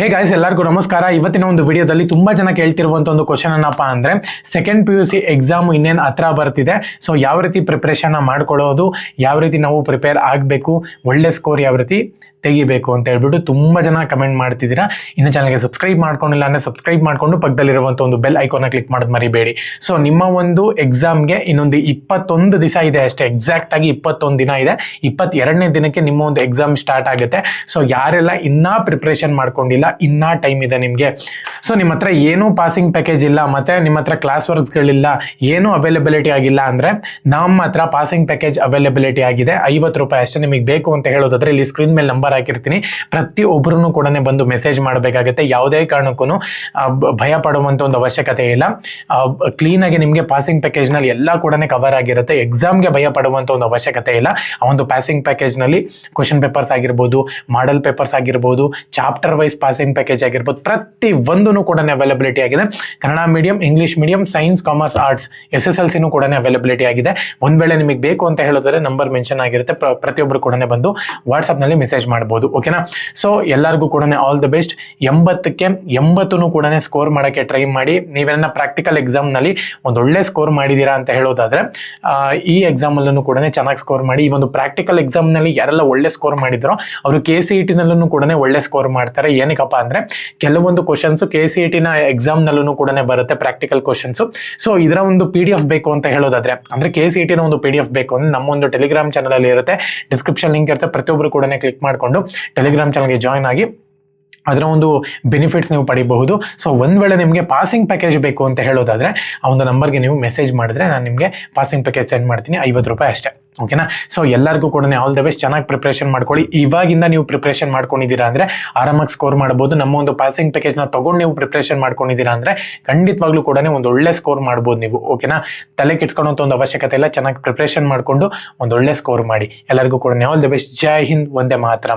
Hey guys, ಎಲ್ಲರಿಗೂ ನಮಸ್ಕಾರ. ಇವತ್ತಿನ ಒಂದು ವಿಡಿಯೋದಲ್ಲಿ ತುಂಬಾ ಜನ ಕೇಳ್ತಿರುವಂತ ಒಂದು ಕ್ವಶನ್ ಏನಪ್ಪಾ ಅಂದ್ರೆ, ಸೆಕೆಂಡ್ PUC ಎಕ್ಸಾಮ್ ಇನ್ನೇನು ಹತ್ರ ಬರ್ತಿದೆ. ಸೊ ಯಾವ ರೀತಿ ಪ್ರಿಪ್ರೇಷನ್ ಮಾಡ್ಕೊಳ್ಳೋದು, ಯಾವ ರೀತಿ ನಾವು ಪ್ರಿಪೇರ್ ಆಗಬೇಕು, ಒಳ್ಳೆ ಸ್ಕೋರ್ ಯಾವ ರೀತಿ ತೆಗಿಬೇಕು ಅಂತ ಹೇಳ್ಬಿಟ್ಟು ತುಂಬಾ ಜನ ಕಮೆಂಟ್ ಮಾಡ್ತಿದ್ದೀರಾ. ಇನ್ನು ಚಾನಲ್ಗೆ ಸಬ್ಸ್ಕ್ರೈಬ್ ಮಾಡ್ಕೊಂಡಿಲ್ಲ ಅಂದ್ರೆ ಸಬ್ಸ್ಕ್ರೈಬ್ ಮಾಡ್ಕೊಂಡು ಪಕ್ಕದಲ್ಲಿರುವಂಥ ಒಂದು ಬೆಲ್ ಐಕಾನ್ ಕ್ಲಿಕ್ ಮಾಡೋದು ಮರಿಬೇಡಿ. ಸೊ ನಿಮ್ಮ ಒಂದು ಎಕ್ಸಾಮ್ಗೆ ಇನ್ನೊಂದು 21 ದಿವಸ ಇದೆ ಅಷ್ಟೇ. ಎಕ್ಸಾಕ್ಟ್ ಆಗಿ 21 ದಿನ ಇದೆ. 22ನೇ ದಿನಕ್ಕೆ ನಿಮ್ಮ ಒಂದು ಎಕ್ಸಾಮ್ ಸ್ಟಾರ್ಟ್ ಆಗುತ್ತೆ. ಸೊ ಯಾರೆಲ್ಲ ಇನ್ನೂ ಪ್ರಿಪ್ರೇಷನ್ ಮಾಡ್ಕೊಂಡಿಲ್ಲ, ಇನ್ನೂ ಟೈಮ್ ಇದೆ ನಿಮಗೆ. ಸೊ ನಿಮ್ಮ ಹತ್ರ ಏನೂ ಪಾಸಿಂಗ್ ಪ್ಯಾಕೇಜ್ ಇಲ್ಲ, ಮತ್ತೆ ನಿಮ್ಮ ಹತ್ರ ಕ್ಲಾಸ್ ವರ್ಕ್ಸ್ಗಳಿಲ್ಲ, ಏನೂ ಅವೈಲಬಿಲಿಟಿ ಆಗಿಲ್ಲ ಅಂದ್ರೆ ನಮ್ಮ ಹತ್ರ ಪಾಸಿಂಗ್ ಪ್ಯಾಕೇಜ್ ಅವೈಲಬಿಲಿಟಿ ಆಗಿದೆ. 50 ರೂಪಾಯಿ ಅಷ್ಟೇ. ನಿಮಗೆ ಬೇಕು ಅಂತ ಹೇಳೋದಾದ್ರೆ ಇಲ್ಲಿ ಸ್ಕ್ರೀನ್ ಮೇಲೆ ನಂಬರ್ ಹಾಕಿರ್ತೀನಿ. ಪ್ರತಿಯೊಬ್ಬರೂ ಕೂಡ ಬಂದು ಮೆಸೇಜ್ ಮಾಡಬೇಕಾಗುತ್ತೆ. ಯಾವುದೇ ಕಾರಣಕ್ಕೂ ಭಯ ಪಡುವಂತ ಒಂದು ಅವಶ್ಯಕತೆ ಇಲ್ಲ. ಕ್ಲೀನ್ ಆಗಿ ನಿಮಗೆ ಪಾಸಿಂಗ್ ಪ್ಯಾಕೇಜ್ ನಲ್ಲಿ ಎಲ್ಲ ಕೂಡ ಕವರ್ ಆಗಿರುತ್ತೆ. ಎಕ್ಸಾಮ್ಗೆ ಭಯ ಪಡುವಂತ ಒಂದು ಅವಶ್ಯಕತೆ ಇಲ್ಲ. ಆ ಒಂದು ಪಾಸಿಂಗ್ ಪ್ಯಾಕೇಜ್ ನಲ್ಲಿ ಕ್ವಶನ್ ಪೇಪರ್ಸ್ ಆಗಿರ್ಬೋದು, ಮಾಡೆಲ್ ಪೇಪರ್ಸ್ ಆಗಿರ್ಬೋದು, ಚಾಪ್ಟರ್ ವೈಸ್ ಪಾಸಿಂಗ್ ಪ್ಯಾಕೇಜ್ ಆಗಿರ್ಬೋದು, ಪ್ರತಿ ಒಂದೂ ಕೂಡ ಅವೈಲಬಿಲಿಟಿ ಆಗಿದೆ. Kannada medium, English medium, science, commerce, arts, SSLC ಕೂಡ ಅವೈಲಬಿಲಿಟಿ ಆಗಿದೆ. ಒಂದ್ ವೇಳೆ ನಿಮಗೆ ಬೇಕು ಅಂತ ಹೇಳಿದ್ರೆ ನಂಬರ್ ಮೆನ್ಷನ್ ಆಗಿರುತ್ತೆ. ಪ್ರತಿಯೊಬ್ಬರು ಕೂಡ ಬಂದು ವಾಟ್ಸ್ಆಪ್ ನಲ್ಲಿ ಮೆಸೇಜ್ ಮಾಡಬಹುದು. ಓಕೆನಾ? ಸೊ ಎಲ್ಲರಿಗೂ ಕೂಡ ಆಲ್ ದ ಬೆಸ್ಟ್. 80ಕ್ಕೆ 80 ಕೂಡ ಸ್ಕೋರ್ ಮಾಡಕ್ಕೆ ಟ್ರೈ ಮಾಡಿ. ನೀವೇನ ಪ್ರಾಕ್ಟಿಕಲ್ ಎಕ್ಸಾಮ್ ನಲ್ಲಿ ಒಂದೊಳ್ಳೆ ಸ್ಕೋರ್ ಮಾಡಿದೀರಾ ಅಂತ ಹೇಳೋದಾದ್ರೆ ಈ ಎಕ್ಸಾಮ್ ಅಲ್ಲೂ ಕೂಡ ಚೆನ್ನಾಗಿ ಸ್ಕೋರ್ ಮಾಡಿ. ಈ ಒಂದು ಪ್ರಾಕ್ಟಿಕಲ್ ಎಕ್ಸಾಮ್ ನಲ್ಲಿ ಯಾರೆಲ್ಲ ಒಳ್ಳೆ ಸ್ಕೋರ್ ಮಾಡಿದ್ರೋ ಅವರು KCET ನಲ್ಲೂ ಕೂಡ ಒಳ್ಳೆ ಸ್ಕೋರ್ ಮಾಡ್ತಾರೆ. ಏನಕ್ಕಪ್ಪ ಅಂದ್ರೆ ಕೆಲವೊಂದು ಕ್ವಶನ್ಸ್ KCET ನ ಎಕ್ಸಾಮ್ ನಲ್ಲೂ ಕೂಡ ಬರುತ್ತೆ, ಪ್ರಾಕ್ಟಿಕಲ್ ಕ್ವಶನ್ಸ್. ಸೊ ಇದರ ಒಂದು PDF ಬೇಕು ಅಂತ ಹೇಳೋದಾದ್ರೆ, ಅಂದ್ರೆ KCET ನ ಒಂದು PDF ಬೇಕು ಅಂದ್ರೆ ನಮ್ಮ ಒಂದು ಟೆಲಿಗ್ರಾಮ್ ಚಾನಲ್ ಅಲ್ಲಿ ಇರುತ್ತೆ, ಡಿಸ್ಕ್ರಿಪ್ಷನ್ ಲಿಂಕ್ ಇರುತ್ತೆ. ಪ್ರತಿಯೊಬ್ಬರು ಕೂಡ ಕ್ಲಿಕ್ ಮಾಡ್ಕೊಂಡು ಟೆಲಿಗ್ರಾಮ್ ಚಾನಲ್ಗೆ ಜಾಯ್ನ್ ಆಗಿ ಅದರ ಒಂದು ಬೆನಿಫಿಟ್ಸ್ ನೀವು ಪಡಿಬಹುದು. ಸೊ ಒಂದ್ ವೇಳೆ ನಿಮಗೆ ಪಾಸಿಂಗ್ ಪ್ಯಾಕೇಜ್ ಬೇಕು ಅಂತ ಹೇಳೋದಾದ್ರೆ ಆ ಒಂದು ನಂಬರ್ಗೆ ನೀವು ಮೆಸೇಜ್ ಮಾಡಿದ್ರೆ ನಾನು ನಿಮಗೆ ಪಾಸಿಂಗ್ ಪ್ಯಾಕೇಜ್ ಸೆಂಡ್ ಮಾಡ್ತೀನಿ. 50 ರೂಪಾಯಿ ಅಷ್ಟೇ. ಓಕೆನಾ? ಸೊ ಎಲ್ಲರಿಗೂ ಕೂಡ ಆಲ್ ದ ಬೆಸ್ಟ್. ಚೆನ್ನಾಗಿ ಪ್ರಿಪ್ರೇಷನ್ ಮಾಡ್ಕೊಳ್ಳಿ. ಇವಾಗಿಂದ ನೀವು ಪ್ರಿಪ್ರೇಷನ್ ಮಾಡ್ಕೊಂಡಿದ್ದೀರಾ ಅಂದ್ರೆ ಆರಾಮಾಗಿ ಸ್ಕೋರ್ ಮಾಡಬಹುದು. ನಮ್ಮ ಒಂದು ಪಾಸಿಂಗ್ ಪ್ಯಾಕೇಜ್ ನ ತಗೊಂಡು ನೀವು ಪ್ರಿಪ್ರೇಷನ್ ಮಾಡ್ಕೊಂಡಿದ್ದೀರಾ ಅಂದ್ರೆ ಖಂಡಿತವಾಗ್ಲೂ ಕೂಡ ಒಂದು ಒಳ್ಳೆ ಸ್ಕೋರ್ ಮಾಡ್ಬೋದು ನೀವು. ಓಕೆನಾ? ತಲೆ ಕೆಡ್ಸ್ಕೊಳ್ಳೋಂಥ ಒಂದು ಅವಶ್ಯಕತೆ ಇಲ್ಲ. ಚೆನ್ನಾಗಿ ಪ್ರಿಪ್ರೇಷನ್ ಮಾಡ್ಕೊಂಡು ಒಂದು ಒಳ್ಳೆ ಸ್ಕೋರ್ ಮಾಡಿ. ಎಲ್ಲರಿಗೂ ಕೂಡ all the best. Jai Hind, Vande Mataram.